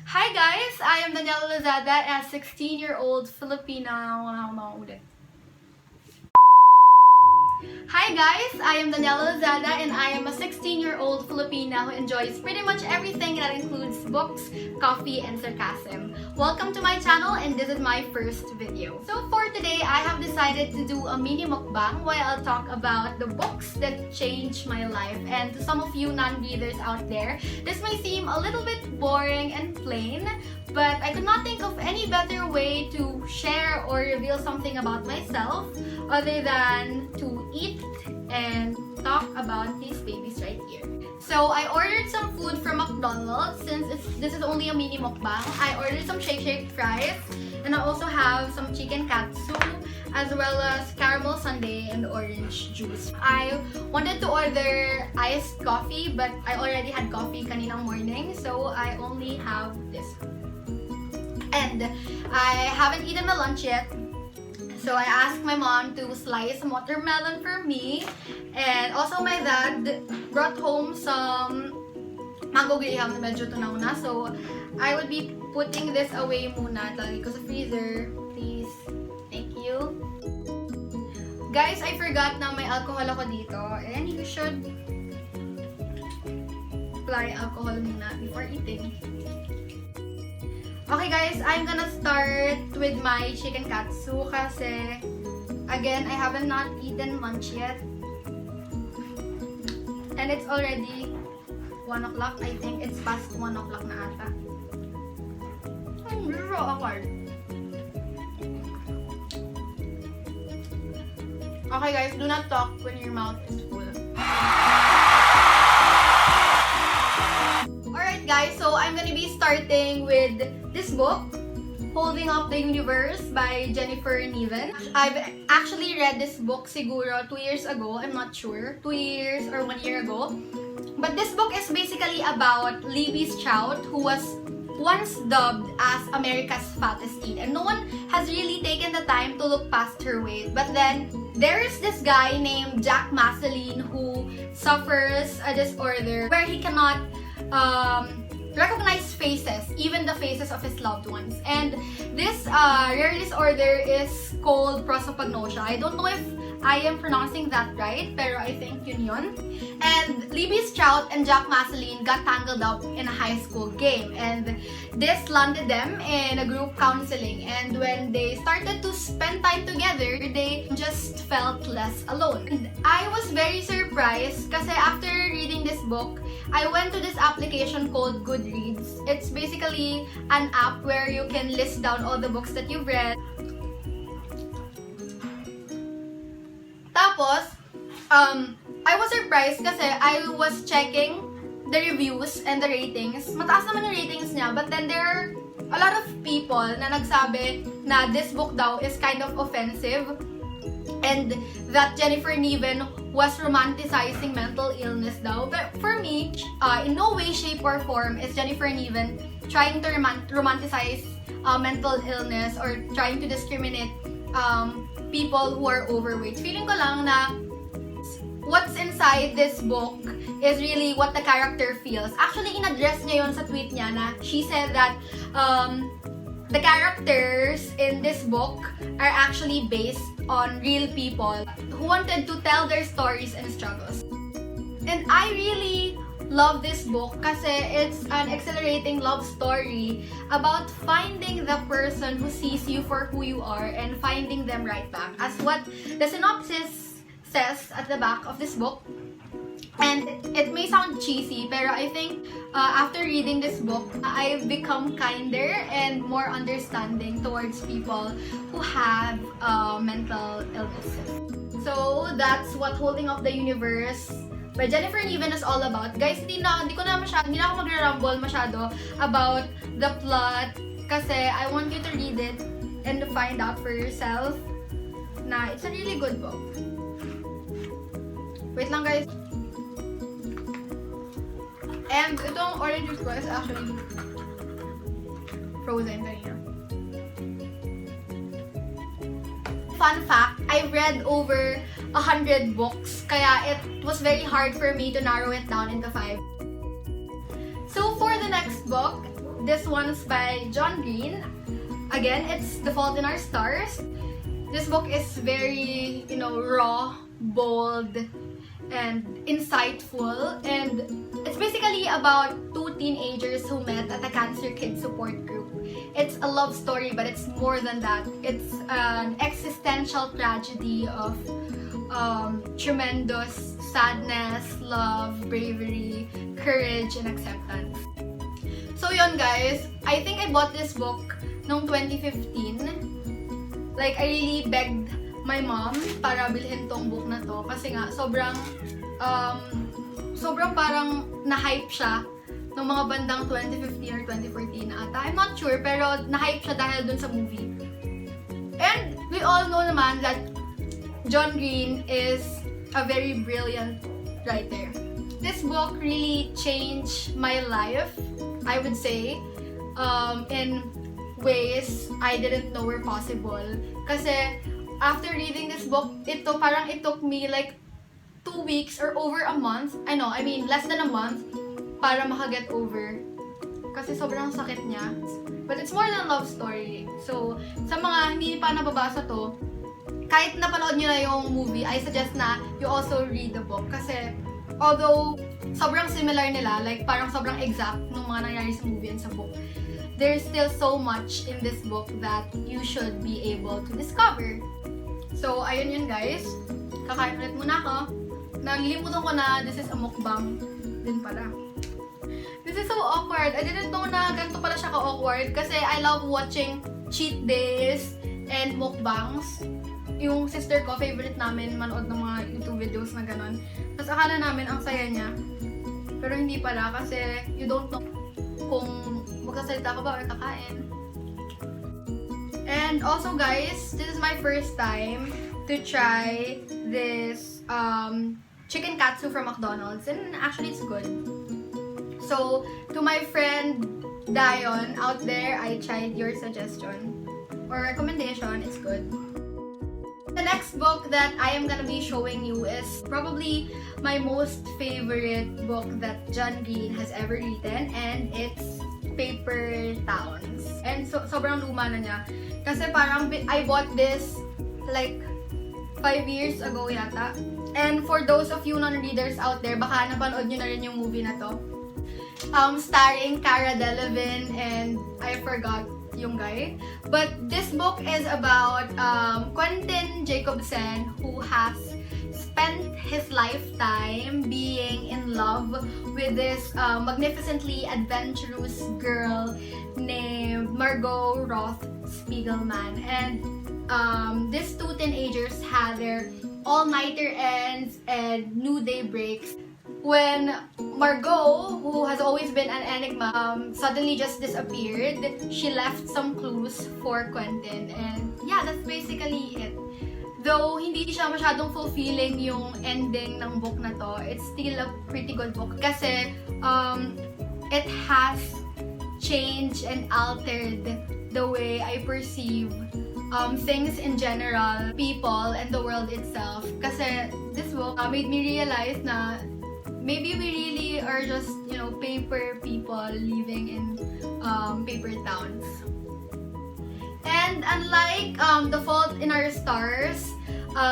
Hi guys! I am Daniella Lozada, a 16-year-old Filipina. Hi guys! I am Daniella Lozada and I am a 16-year-old Filipina who enjoys pretty much everything that includes books, coffee, and sarcasm. Welcome to my channel and this is my first video. So for today, I have decided to do a mini mukbang where I'll talk about the books that changed my life. And to some of you non-readers out there, this may seem a little bit boring and plain, but I could not think of any better way to share or reveal something about myself other than to eat and talk about these babies right here. So I ordered some food from McDonalds since this is only a mini mukbang. I ordered some shake fries and I also have some chicken katsu as well as caramel sundae and orange juice. I wanted to order iced coffee but I already had coffee kaninang morning, so I only have this. And I haven't eaten my lunch yet. So I asked my mom to slice some watermelon for me. And also my dad brought home some mango graham na medyo tunaw na. So I would be putting this away muna. Lagi ko sa freezer. Please. Thank you. Guys, I forgot na may alcohol ako dito. And you should apply alcohol muna before eating. Okay guys, I'm gonna start with my chicken katsu kasi again, I haven't not eaten lunch yet. And it's already 1 o'clock. I think it's past 1 o'clock na ata. I'm so awkward. Okay guys, do not talk when your mouth is full. Alright guys, so I'm gonna be starting with this book, Holding Up the Universe by Jennifer Niven. I've actually read this book siguro 2 years ago, I'm not sure, 2 years or 1 year ago. But this book is basically about Libby Strout, who was once dubbed as America's fattest teen. And no one has really taken the time to look past her weight. But then, there is this guy named Jack Maseline who suffers a disorder where he cannot recognize faces, even the faces of his loved ones. And this rare disorder is called prosopagnosia. I don't know if I am pronouncing that right, pero I think yun. And Libby Strout and Jack Maseline got tangled up in a high school game, and this landed them in a group counseling. And when they started to spend time together, they just felt less alone. And I was very surprised kasi after reading this book, I went to this application called Goodreads. It's basically an app where you can list down all the books that you've read. Tapos, I was surprised kasi I was checking the reviews and the ratings. Mataas naman yung ratings niya, but then there are a lot of people na nagsabi na this book daw is kind of offensive and that Jennifer Niven was romanticizing mental illness daw. But for me, in no way, shape, or form is Jennifer Niven trying to romanticize mental illness or trying to discriminate people who are overweight. Feeling ko lang na what's inside this book is really what the character feels. Actually, in-address niya yun sa tweet niya na she said that the characters in this book are actually based on real people who wanted to tell their stories and struggles. And I really love this book kasi it's an exhilarating love story about finding the person who sees you for who you are and finding them right back, as what the synopsis says at the back of this book. And it may sound cheesy, pero I think after reading this book, I've become kinder and more understanding towards people who have mental illnesses. So that's what Holding Up the Universe by Jennifer Niven is all about. Guys, hindi na ako magra-rumble masyado about the plot kasi I want you to read it and to find out for yourself na it's a really good book. Wait lang guys. And itong orange juice ko is actually frozen kanina. Fun fact, I read over 100 books, kaya it was very hard for me to narrow it down into 5. So for the next book, This one's by John Green. Again, it's The Fault in Our Stars. This book is very, raw, bold, and insightful. And it's basically about two teenagers who met at a cancer kid support group. It's a love story, but it's more than that. It's an existential tragedy of tremendous sadness, love, bravery, courage, and acceptance. So yun guys, I think I bought this book noong 2015. Like, I really begged my mom para bilhin tong book na to kasi nga sobrang parang na-hype siya nung mga bandang 2015 or 2014 ata. I'm not sure, pero na-hype siya dahil dun sa movie. And we all know naman that John Green is a very brilliant writer. This book really changed my life, I would say, in ways I didn't know were possible. Kasi after reading this book, it took me like 2 weeks or over a month. Less than a month para makaget over. Kasi sobrang sakit niya. But it's more than a love story. So, sa mga hindi pa nababasa to, kahit napanood nyo na yung movie, I suggest na you also read the book. Kasi, although sobrang similar nila, like parang sobrang exact nung mga nangyari sa movie and sa book, there's still so much in this book that you should be able to discover. So, ayun yun guys. Kakain ulit muna ako. Nalilimutan ko na this is a mukbang din pala. This is so awkward. I didn't know na ganito pala siya ka-awkward kasi I love watching cheat days and mukbangs. Yung sister ko, favorite namin manood ng mga YouTube videos na ganon. Tapos akala namin ang saya niya. Pero hindi pala kasi you don't know kung magsasalita ka ba or kakain. And also guys, this is my first time to try this chicken katsu from McDonald's, and actually it's good. So, to my friend Dion out there, I tried your suggestion or recommendation. It's good. The next book that I am gonna be showing you is probably my most favorite book that John Green has ever written, and it's Paper Towns. And sobrang luma na niya. Kasi parang I bought this like 5 years ago yata. And for those of you non-readers out there, baka napanood nyo na rin yung movie na to. Starring Cara Delevingne and I forgot yung guy. But this book is about Quentin Jacobson, who has spent his lifetime being in love with this magnificently adventurous girl named Margot Roth Spiegelman. And these two teenagers had their all-nighter ends and new day breaks when Margot, who has always been an enigma, suddenly just disappeared. She left some clues for Quentin, and yeah, that's basically it. Though hindi siya masyadong fulfilling yung ending ng book na to, it's still a pretty good book kasi it has changed and altered the way I perceive things in general, people, and the world itself. Kasi this book made me realize na maybe we really are just, paper people living in paper towns. And unlike The Fault in Our Stars,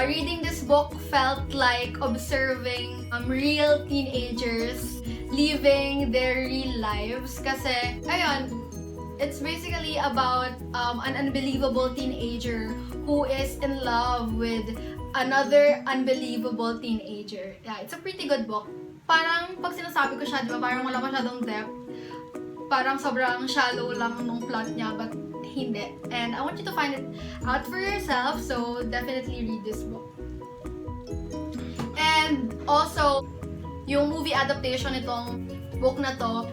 reading this book felt like observing real teenagers living their real lives. Kasi, ayun, it's basically about an unbelievable teenager who is in love with another unbelievable teenager. Yeah, it's a pretty good book. Parang pag sinasabi ko siya, di ba, parang wala masyadong depth. Parang sobrang shallow lang nung plot niya, but hindi. And I want you to find it out for yourself, so definitely read this book. And also, yung movie adaptation nitong book na to,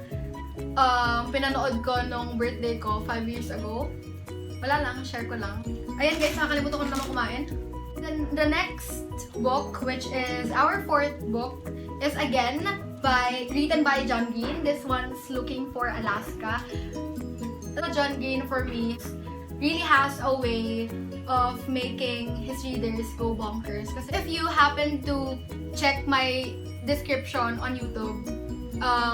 pinanood ko nung birthday ko 5 years ago. Wala lang, share ko lang. Ayan guys, nakakalimutan ko naman kumain. Then the next book, which is our 4th book, is again written by John Green. This one's Looking for Alaska. John Green, for me, really has a way of making his readers go bonkers. Kasi if you happen to check my description on YouTube,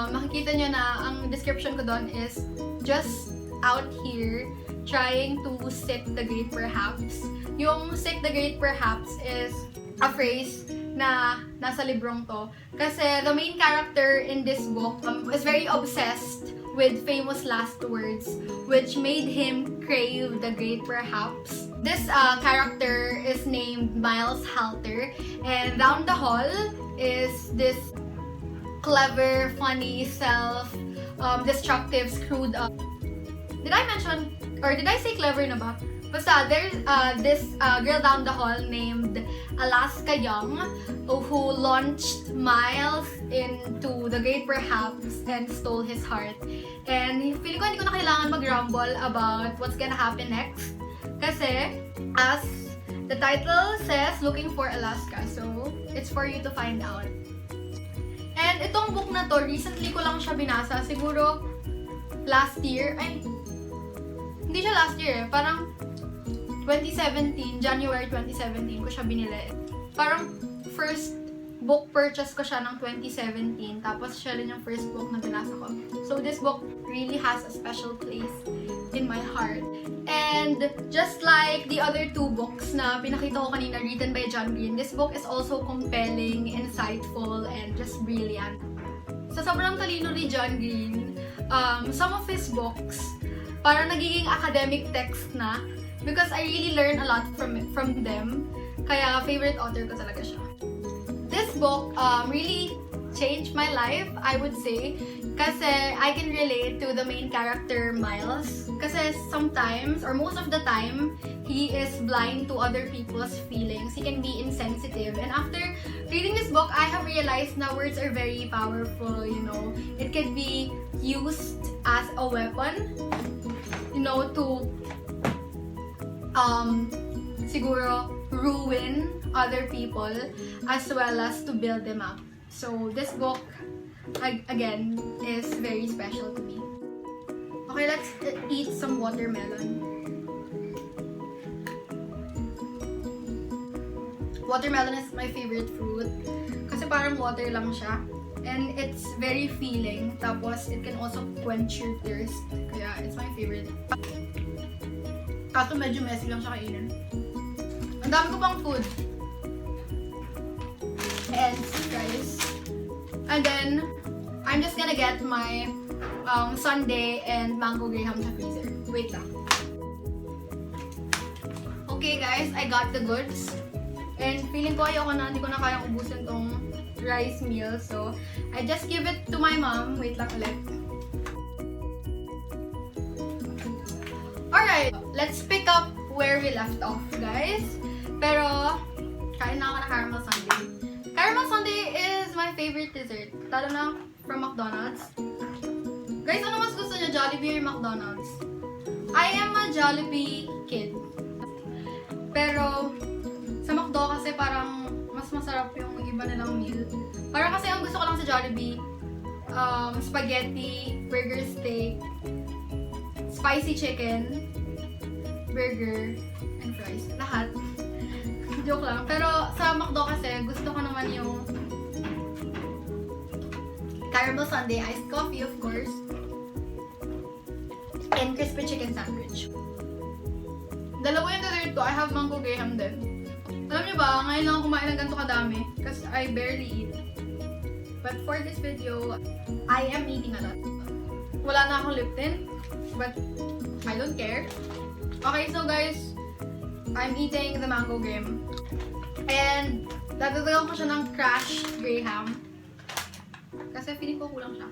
makikita nyo na ang description ko doon is just out here trying to seek the great perhaps. Yung seek the great perhaps is a phrase na nasa librong to. Kasi the main character in this book is very obsessed with famous last words, which made him crave the great perhaps. This character is named Miles Halter, and down the hall is this clever, funny, destructive, screwed up. Did I mention, or did I say clever na ba? Basta, there's this girl down the hall named Alaska Young who launched Miles into the great perhaps and stole his heart. And feeling ko hindi ko na kailangan mag-rumble about what's gonna happen next. Kasi, as the title says, looking for Alaska. So, it's for you to find out. And itong book na to, recently ko lang siya binasa. Siguro, last year. Ay, hindi siya last year eh. Parang 2017, January 2017 ko siya binili. Parang first book purchase ko siya ng 2017. Tapos siya rin yung first book na binasa ko. So this book really has a special place in my heart. And just like the other two books na pinakita ko kanina written by John Green, this book is also compelling, insightful, and just brilliant. Sa sobrang talino ni John Green, some of his books parang nagiging academic text na because I really learn a lot from them. Kaya favorite author ko talaga siya. This book really changed my life, I would say. Kasi I can relate to the main character, Miles. Kasi sometimes, or most of the time, he is blind to other people's feelings. He can be insensitive. And after reading this book, I have realized na words are very powerful, you know. It can be used as a weapon, you know, to siguro ruin other people as well as to build them up. So this book again is very special to me. Okay, let's eat some watermelon. Watermelon is my favorite fruit kasi parang water lang siya and it's very filling, tapos it can also quench your thirst, kaya it's my favorite. Kaso medyo messy lang siya kainin. Ang dami ko pang food. And rice. And then, I'm just gonna get my sundae and mango graham sa freezer. Wait lang. Okay guys, I got the goods. And feeling ko ayoko na, hindi ko na kayang ubusin tong rice meal. So, I just give it to my mom. Wait lang ulit. Alright, let's pick up where we left off, guys. Pero, kain na ako ng caramel sundae. Caramel sundae is my favorite dessert. Lalo na from McDonald's. Guys, ano mas gusto niyo, Jollibee or McDonald's? I am a Jollibee kid. Pero, sa McDo kasi parang mas masarap yung iba nilang meal. Parang kasi ang gusto ko lang sa Jollibee, spaghetti, burger steak, spicy chicken, burger, and fries. Lahat. Joke lang. Pero sa McDo kasi, gusto ko naman yung caramel sundae, iced coffee, of course, and crispy chicken sandwich. Dalawa yung dessert ko. I have mango graham din. Alam niyo ba, ngayon lang ako kumain ng ganito kadami kasi I barely eat. But for this video, I am eating a lot. Wala na akong lip tint, but I don't care. Okay, so guys, I'm eating the mango graham. And dadagdagan ko siya ng crushed graham. Kasi feeling ko kulang siya.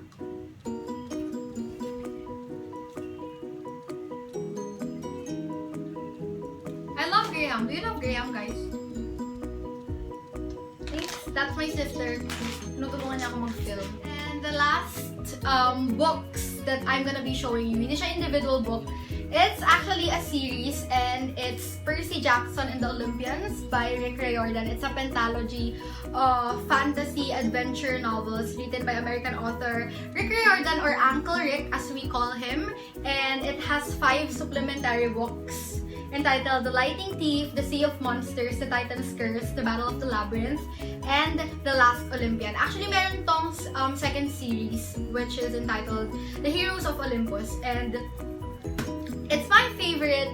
I love graham. Do you love graham, guys? Thanks. That's my sister. Tinutulungan niya ako mag-film. And the last books that I'm gonna be showing you, hindi siya individual book. It's actually a series, and it's Percy Jackson and the Olympians by Rick Riordan. It's a pentalogy of fantasy adventure novels written by American author Rick Riordan, or Uncle Rick as we call him. And it has 5 supplementary books. entitled The Lightning Thief, The Sea of Monsters, The Titan's Curse, The Battle of the Labyrinth, and The Last Olympian. Actually, meron tong second series, which is entitled The Heroes of Olympus, and it's my favorite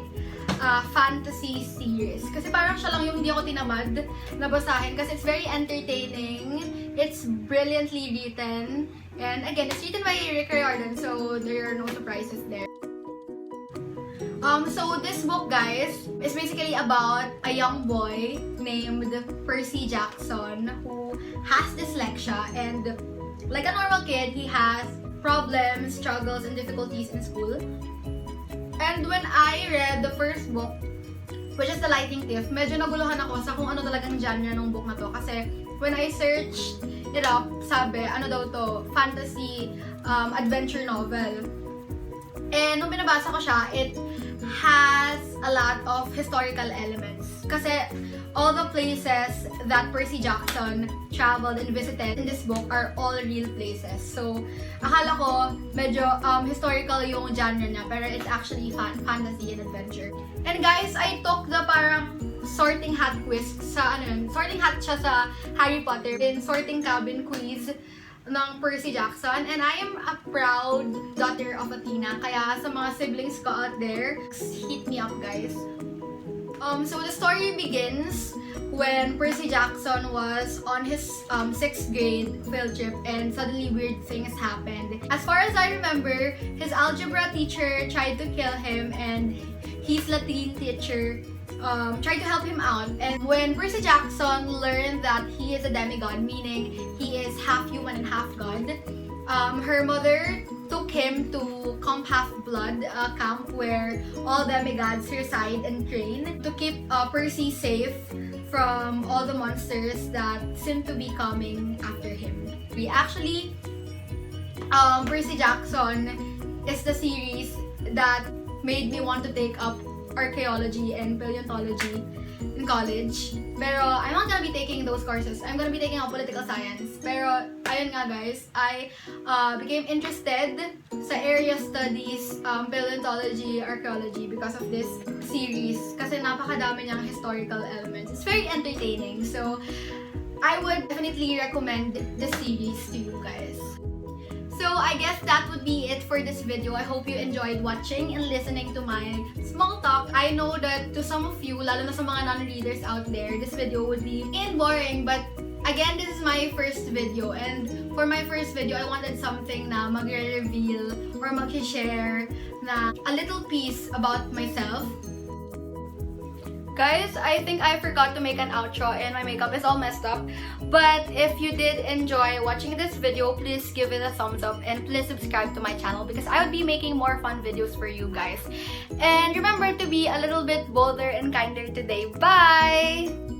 fantasy series. Kasi parang siya lang yung hindi ako tinamad na basahin kasi it's very entertaining, it's brilliantly written, and again, it's written by Rick Riordan, so there are no surprises there. So this book, guys, is basically about a young boy named Percy Jackson who has dyslexia, and like a normal kid, he has problems, struggles, and difficulties in school. And when I read the first book, which is The Lightning Thief, medyo naguluhan ako sa kung ano talagang genre ng book na to. Kasi when I searched it up, sabi, ano daw to, fantasy adventure novel. And nung binabasa ko siya, it has a lot of historical elements. Kasi all the places that Percy Jackson traveled and visited in this book are all real places. So, akala ko medyo historical yung genre niya, pero it's actually fantasy and adventure. And guys, I took the parang sorting hat quiz sa sorting hat siya sa Harry Potter in sorting cabin quiz ng Percy Jackson, and I am a proud daughter of Athena. Kaya sa mga siblings ko out there, hit me up, guys. So the story begins when Percy Jackson was on his 6th grade field trip, and suddenly weird things happened. As far as I remember, his algebra teacher tried to kill him, and his Latin teacher tried to help him out. And when Percy Jackson learned that he is a demigod, meaning he is half human and half god, her mother took him to Camp Half-Blood, a camp where all demigods reside and train to keep Percy safe from all the monsters that seem to be coming after him. Actually, Percy Jackson is the series that made me want to take up archaeology and paleontology in college. Pero I'm not gonna be taking those courses. I'm gonna be taking up political science. Pero ayun nga, guys, I became interested sa area studies, paleontology, archaeology because of this series. Kasi napakadami niyang historical elements. It's very entertaining. So I would definitely recommend this series to you guys. So I guess that would be it for this video. I hope you enjoyed watching and listening to my small talk. I know that to some of you, lalo na sa mga non-readers out there, this video would be boring, but again, this is my first video, and for my first video, I wanted something na magre-reveal or mag-share na a little piece about myself. Guys, I think I forgot to make an outro and my makeup is all messed up. But if you did enjoy watching this video, please give it a thumbs up and please subscribe to my channel because I would be making more fun videos for you guys. And remember to be a little bit bolder and kinder today. Bye!